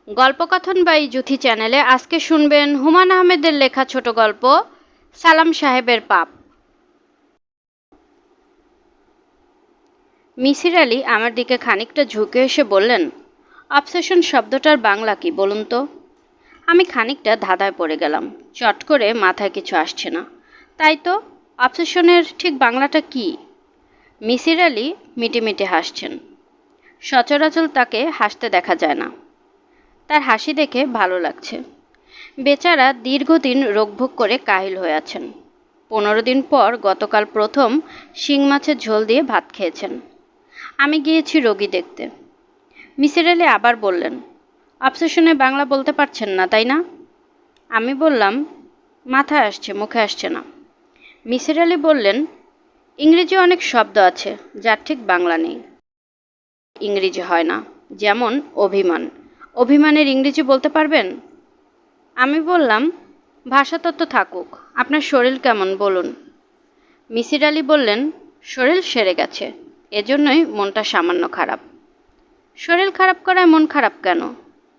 গল্পকথন by Juthi চ্যানেলে আজকে শুনবেন হুমায়ূন আহমেদের লেখা ছোট গল্প সালাম সাহেবের পাপ। মিসির আলি আমার দিকে খানিকটা ঝুঁকে এসে বললেন, অবসেশন শব্দটার বাংলা কি বলুন তো? আমি খানিকটা ধাঁধায় পড়ে গেলাম। চট করে মাথায় কিছু আসছে না। তাই তো, অবসেশনের ঠিক বাংলাটা কি? মিসির আলি মিটিমিটি হাসছেন। সচরাচর তাকে হাসতে দেখা যায় না। তার হাসি দেখে ভালো লাগছে। বেচারা দীর্ঘদিন রোগভোগ করে কাহিল হয়ে আছেন। 15 দিন পর গতকাল প্রথম শিং মাছের ঝোল দিয়ে ভাত খেয়েছেন। আমি গিয়েছি রোগী দেখতে। মিসির আলি আবার বললেন, অবসেশনে বাংলা বলতে পারছেন না তাই না? আমি বললাম, মাথায় আসছে, মুখে আসছে না। মিসির আলি বললেন, ইংরেজি অনেক শব্দ আছে যার ঠিক বাংলা নেই। ইংরেজি হয় না, যেমন অভিমান। অভিমানের ইংরেজি বলতে পারবেন? আমি বললাম, ভাষাতত্ত্ব থাকুক, আপনার শরীর কেমন বলুন। মিসির আলি বললেন, শরীর সেরে গেছে, এজন্যই মনটা সামান্য খারাপ। শরীর খারাপ করায় মন খারাপ কেন?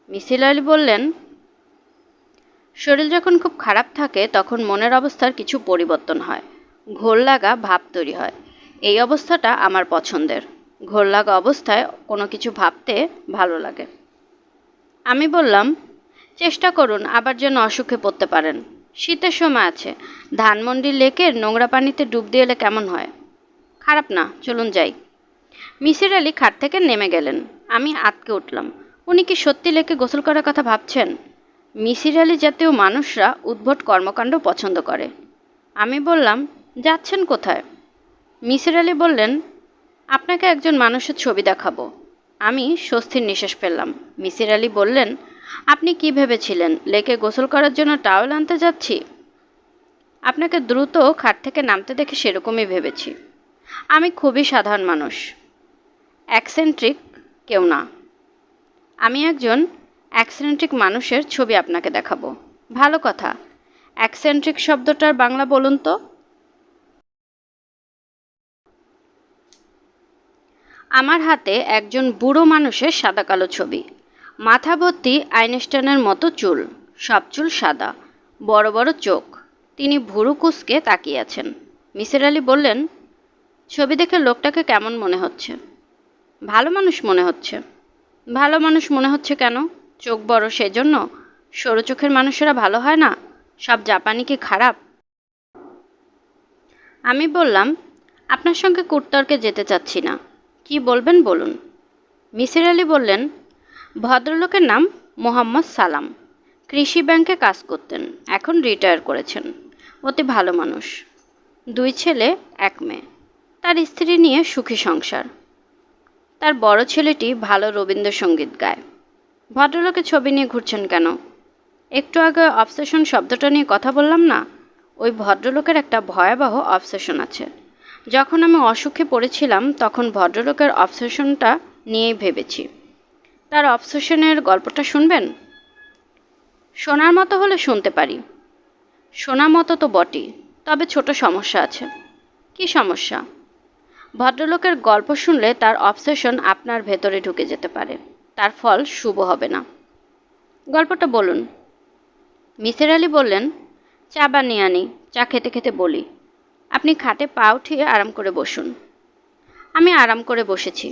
মিসির আলি বললেন, শরীর যখন খুব খারাপ থাকে তখন মনের অবস্থার কিছু পরিবর্তন হয়, ঘোর লাগা ভাব তৈরি হয়। এই অবস্থাটা আমার পছন্দের। ঘোর লাগা অবস্থায় কোনো কিছু ভাবতে ভালো লাগে। আমি বললাম, চেষ্টা করুন আবার যেন অসুখে পড়তে পারেন। শীতের সময় আছে, ধানমন্ডি লেকের নোংরা পানিতে ডুব দিয়ে এলে কেমন হয়? খারাপ না, চলুন যাই। মিসির আলি খাট থেকে নেমে গেলেন। আমি আঁতকে উঠলাম। উনি কি সত্যি লেকে গোসল করার কথা ভাবছেন? মিসির আলি জাতীয় মানুষরা উদ্ভট কর্মকাণ্ড পছন্দ করে। আমি বললাম, যাচ্ছেন কোথায়? মিসির আলি বললেন, আপনাকে একজন মানুষের ছবি দেখাবো। আমি স্বস্তির নিঃশ্বাস ফেললাম। মিসির আলি বললেন, আপনি কি ভেবেছিলেন লেকে গোসল করার জন্য টাওয়েল আনতে যাচ্ছি? আপনাকে দ্রুত খাট থেকে নামতে দেখে সেরকমই ভেবেছি। আমি খুবই সাধারণ মানুষ, অ্যাকসেন্ট্রিক কেউ না। আমি একজন অ্যাকসেন্ট্রিক মানুষের ছবি আপনাকে দেখাবো। ভালো কথা, অ্যাকসেন্ট্রিক শব্দটার বাংলা বলুন তো। আমার হাতে একজন বুড়ো মানুষের সাদা কালো ছবি। মাথা ভর্তি আইনস্টাইনের মতো চুল, সব চুল সাদা, বড় বড় চোখ। তিনি ভুরু কুঁচকে তাকিয়ে আছেন। মিসির আলি বললেন, ছবি দেখে লোকটাকে কেমন মনে হচ্ছে? ভালো মানুষ মনে হচ্ছে। ভালো মানুষ মনে হচ্ছে কেন? চোখ বড় সেজন্য? সরু চোখের মানুষেরা ভালো হয় না? সব জাপানি কি খারাপ? আমি বললাম, আপনার সঙ্গে কুটতর্কে যেতে চাচ্ছি না। কি বলবেন বলুন। মিসির আলি বললেন, ভদ্রলোকের নাম মোহাম্মদ সালাম। কৃষি ব্যাংকে কাজ করতেন, এখন রিটায়ার করেছেন। অতি ভালো মানুষ। 2 ছেলে 1 মেয়ে। তার স্ত্রী নিয়ে সুখী সংসার। তার বড় ছেলেটি ভালো রবীন্দ্রসঙ্গীত গায়। ভদ্রলোকের ছবি নিয়ে ঘুরছেন কেন? একটু আগে অবসেশন শব্দটা নিয়ে কথা বললাম না? ওই ভদ্রলোকের একটা ভয়াবহ অবসেশন আছে। যখন আমি অসুখে পড়েছিলাম তখন ভদ্রলোকের অবসেশনটা নিয়েই ভেবেছি। তার অবসেশনের গল্পটা শুনবেন? শোনার মতো হলে শুনতে পারি। শোনার মতো তো বটেই, তবে ছোট সমস্যা আছে। কি সমস্যা? ভদ্রলোকের গল্প শুনলে তার অবসেশন আপনার ভেতরে ঢুকে যেতে পারে। তার ফল শুভ হবে না। গল্পটা বলুন। মিসির আলি বললেন, চা বানিয়ে আনি, চা খেতে খেতে বলি। আপনি খাটে পা উঠিয়ে আরাম করে বসুন। আমি আরাম করে বসেছি,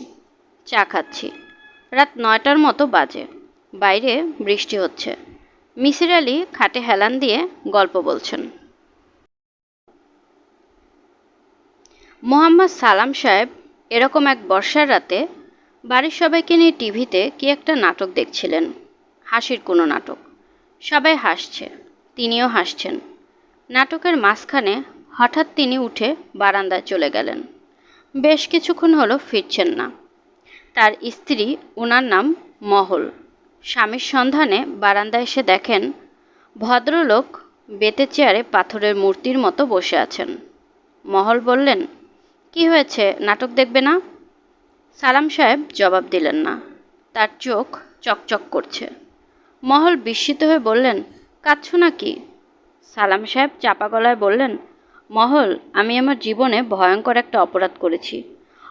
চা খাচ্ছি। রাত 9টার মতো বাজে। বাইরে বৃষ্টি হচ্ছে। মিসির আলি খাটে হেলান দিয়ে গল্প বলছেন। মোহাম্মদ সালাম সাহেব এরকম এক বর্ষার রাতে বাড়ির সবাইকে নিয়ে টিভিতে কি একটা নাটক দেখছিলেন। হাসির কোনো নাটক। সবাই হাসছে, তিনিও হাসছেন। নাটকের মাঝখানে হঠাৎ তিনি উঠে বারান্দায় চলে গেলেন। বেশ কিছুক্ষণ হলো ফিরছেন না। তার স্ত্রী, ওনার নাম মহল, স্বামীর সন্ধানে বারান্দায় এসে দেখেন ভদ্রলোক বেতের চেয়ারে পাথরের মূর্তির মতো বসে আছেন। মহল বললেন, কি হয়েছে, নাটক দেখবে না? সালাম সাহেব জবাব দিলেন না। তার চোখ চকচক করছে। মহল বিস্মিত হয়ে বললেন, কাঁদছো নাকি? সালাম সাহেব চাপা গলায় বললেন, মহল, আমি আমার জীবনে ভয়ঙ্কর একটা অপরাধ করেছি।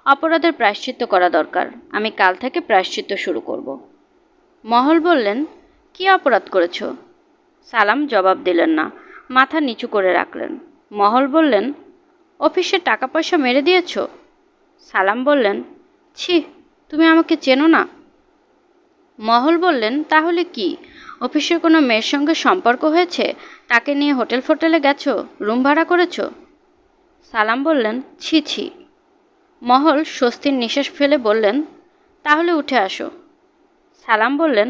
অপরাধের প্রায়শ্চিত্ত করা দরকার। আমি কাল থেকে প্রায়শ্চিত্ত শুরু করব। মহল বললেন, কি অপরাধ করেছ? সালাম জবাব দিলেন না, মাথা নিচু করে রাখলেন। মহল বললেন, অফিসে টাকা পয়সা মেরে দিয়েছ? সালাম বললেন, ছি, তুমি আমাকে চেনো না? মহল বললেন, তাহলে কি? অফিসে কোনো মেয়ের সঙ্গে সম্পর্ক হয়েছে? তাকে নিয়ে হোটেল ফোটেলে গেছো? রুম ভাড়া করেছো? সালাম বললেন, ছি ছি। মহল স্বস্তির নিঃশ্বাস ফেলে বললেন, তাহলে উঠে আসো। সালাম বললেন,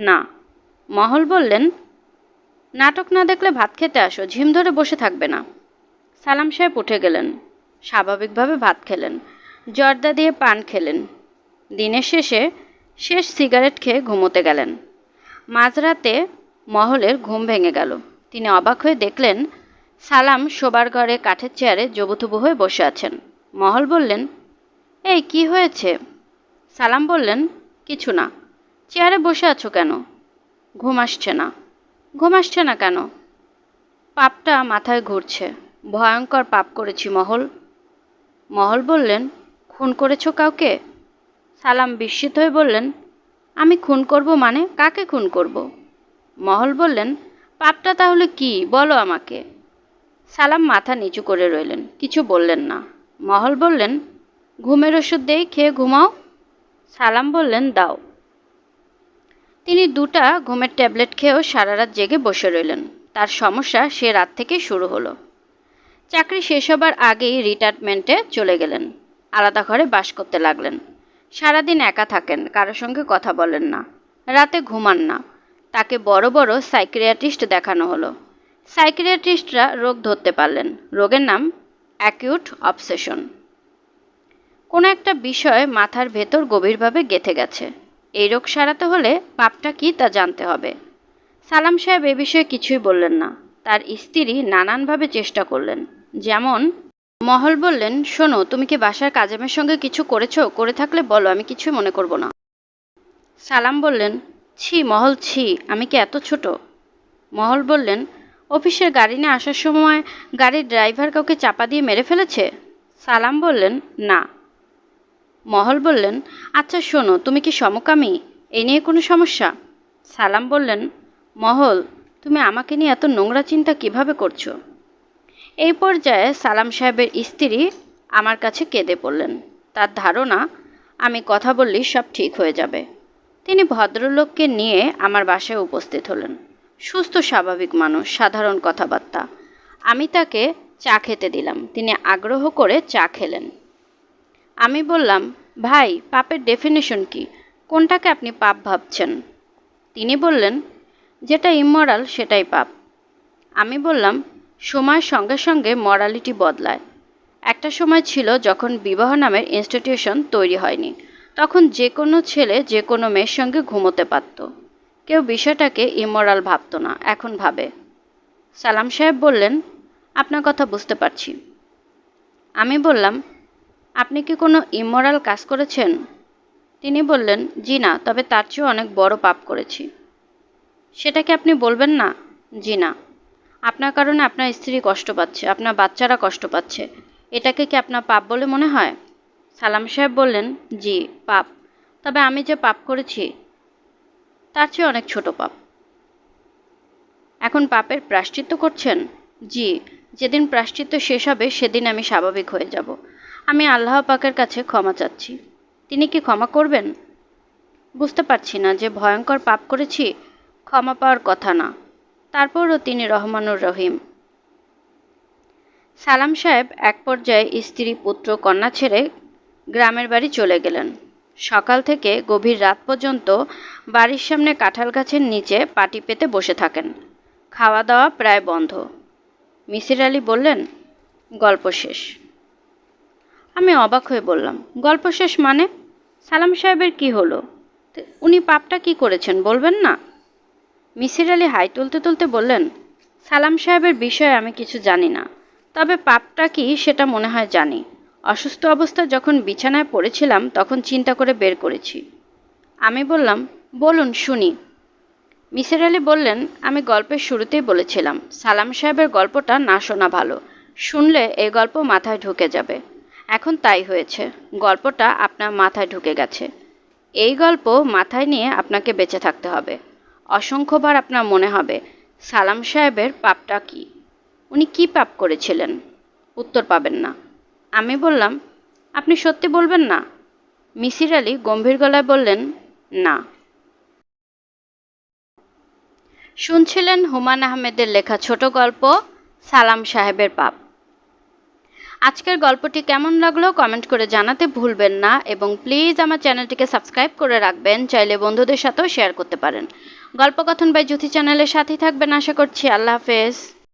না। মহল বললেন, নাটক না দেখলে ভাত খেতে আসো, ঝিম ধরে বসে থাকবে না। সালাম সাহেব উঠে গেলেন, স্বাভাবিকভাবে ভাত খেলেন, জর্দা দিয়ে পান খেলেন। দিনের শেষ সিগারেট খেয়ে ঘুমোতে গেলেন। মাঝরাতে মহলের ঘুম ভেঙে গেল। তিনি অবাক হয়ে দেখলেন, সালাম শোবার ঘরে কাঠের চেয়ারে জবুথুবু হয়ে বসে আছেন। মহল বললেন, এই কি হয়েছে? সালাম বললেন, কিছু না। চেয়ারে বসে আছো কেন? ঘুম আসছে না। ঘুম আসছে না কেন? পাপটা মাথায় ঘুরছে। ভয়ঙ্কর পাপ করেছি মহল। মহল বললেন, খুন করেছো কাউকে? সালাম বিস্মিত হয়ে বললেন, আমি খুন করব মানে? কাকে খুন করব? মহল বললেন, পাপটা তাহলে কি বলো আমাকে। সালাম মাথা নিচু করে রইলেন, কিছু বললেন না। মহল বললেন, ঘুমের ওষুধ দেই, খেয়ে ঘুমাও। সালাম বললেন, দাও। তিনি 2টা ঘুমের ট্যাবলেট খেয়েও সারা রাত জেগে বসে রইলেন। তার সমস্যা সে রাত থেকেই শুরু হলো। চাকরি শেষ হবার আগেই রিটায়ারমেন্টে চলে গেলেন। আলাদা ঘরে বাস করতে লাগলেন। সারাদিন একা থাকেন, কারোর সঙ্গে কথা বলেন না, রাতে ঘুমান না। তাকে বড় বড় সাইকিয়াট্রিস্ট দেখানো হলো। সাইকিয়াট্রিস্টরা রোগ ধরতে পারলেন। রোগের নাম অ্যাকিউট অবসেশন। কোনো একটা বিষয় মাথার ভেতর গভীরভাবে গেঁথে গেছে। এই রোগ সারাতে হলে পাপটা কি তা জানতে হবে। সালাম সাহেব এ বিষয়ে কিছুই বললেন না। তার স্ত্রী নানানভাবে চেষ্টা করলেন। যেমন, মহল বললেন, শোনো, তুমি কি বাসার কাজেমের সঙ্গে কিছু করেছো? করে থাকলে বলো, আমি কিছুই মনে করব না। সালাম বললেন, ছি মহল, ছি, আমি কি এত ছোট? মহল বললেন, অফিসের গাড়ি নিয়ে আসার সময় গাড়ির ড্রাইভার কাউকে চাপা দিয়ে মেরে ফেলেছে? সালাম বললেন, না। মহল বললেন, আচ্ছা শোনো, তুমি কি সমকামী? এ নিয়ে কোনো সমস্যা? সালাম বললেন, মহল, তুমি আমাকে নিয়ে এত নোংরা চিন্তা কিভাবে করছো? এই পর্যায়ে সালাম সাহেবের স্ত্রী আমার কাছে কেঁদে পড়লেন। তার ধারণা, আমি কথা বললেই সব ঠিক হয়ে যাবে। তিনি ভদ্রলোককে নিয়ে আমার বাসায় উপস্থিত হলেন। সুস্থ স্বাভাবিক মানুষ, সাধারণ কথাবার্তা। আমি তাকে চা খেতে দিলাম। তিনি আগ্রহ করে চা খেলেন। আমি বললাম, ভাই, পাপের ডেফিনেশন কি? কোনটাকে আপনি পাপ ভাবছেন? তিনি বললেন, যেটা ইমমরাল সেটাই পাপ। আমি বললাম, সময়ের সঙ্গে সঙ্গে মরালিটি বদলায়। একটা সময় ছিল যখন বিবাহ নামের ইনস্টিটিউশন তৈরি হয়নি। তখন যে কোনো ছেলে যে কোনো মেয়ের সঙ্গে ঘুমোতে পারত। কেউ বিষয়টাকে ইমমরাল ভাবত না, এখন ভাবে। সালাম সাহেব বললেন, আপনার কথা বুঝতে পারছি। আমি বললাম, আপনি কি কোনো ইমমরাল কাজ করেছেন? তিনি বললেন, জি না, তবে তার চেয়েও অনেক বড় পাপ করেছি। সেটা কি আপনি বলবেন না? জি না। আপনার কারণে আপনার স্ত্রী কষ্ট পাচ্ছে, আপনার বাচ্চারা কষ্ট পাচ্ছে। এটাকে কি আপনার পাপ বলে মনে হয়? সালাম সাহেব বললেন, জি, পাপ। তবে আমি যে পাপ করেছি তার চেয়ে অনেক ছোট পাপ। এখন পাপের প্রায়শ্চিত্ত করছেন? জি, যেদিন প্রায়শ্চিত্ত শেষ হবে সেদিন আমি স্বাভাবিক হয়ে যাব। আমি আল্লাহ পাকের কাছে ক্ষমা চাচ্ছি। তিনি কি ক্ষমা করবেন? বুঝতে পারছি না, যে ভয়ঙ্কর পাপ করেছি, ক্ষমা পাওয়ার কথা না। তারপরও তিনি রহমানুর রহিম। সালাম সাহেব এক পর্যায়ে স্ত্রী, পুত্র, কন্যা ছেড়ে গ্রামের বাড়ি চলে গেলেন। সকাল থেকে গভীর রাত পর্যন্ত বাড়ির সামনে কাঁঠাল গাছের নিচে পাটি পেতে বসে থাকেন। খাওয়া দাওয়া প্রায় বন্ধ। মিসির আলি বললেন, গল্প শেষ। আমি অবাক হয়ে বললাম, গল্প শেষ মানে? সালাম সাহেবের কি হলো? উনি পাপটা কি করেছেন বলবেন না? মিসির আলি হাই তুলতে তুলতে বললেন, সালাম সাহেবের বিষয়ে আমি কিছু জানি না, তবে পাপটা কি সেটা মনে হয় জানি। অসুস্থ অবস্থায় যখন বিছানায় পড়েছিলাম তখন চিন্তা করে বের করেছি। আমি বললাম, বলুন শুনি। মিসির আলি বললেন, আমি গল্পের শুরুতেই বলেছিলাম সালাম সাহেবের গল্পটা না শোনা ভালো। শুনলে এই গল্প মাথায় ঢুকে যাবে। এখন তাই হয়েছে, গল্পটা আপনার মাথায় ঢুকে গেছে। এই গল্প মাথায় নিয়ে আপনাকে বেঁচে থাকতে হবে। অসংখ্যবার আপনার মনে হবে সালাম সাহেবের পাপটা কি, উনি কি পাপ করেছিলেন। উত্তর পাবেন না। আমি বললাম, আপনি সত্যি বলবেন না? মিসির আলি গম্ভীর গলায় বললেন, না। শুনছিলেন হুমায়ূন আহমেদের লেখা ছোট গল্প সালাম সাহেবের পাপ। আজকের গল্পটি কেমন লাগলো কমেন্ট করে জানাতে ভুলবেন না এবং প্লিজ আমার চ্যানেলটিকে সাবস্ক্রাইব করে রাখবেন। চাইলে বন্ধুদের সাথেও শেয়ার করতে পারেন। গল্পকথন বাই জ্যোতি চ্যানেলের সাথেই থাকবেন আশা করছি। আল্লাহ হাফেজ।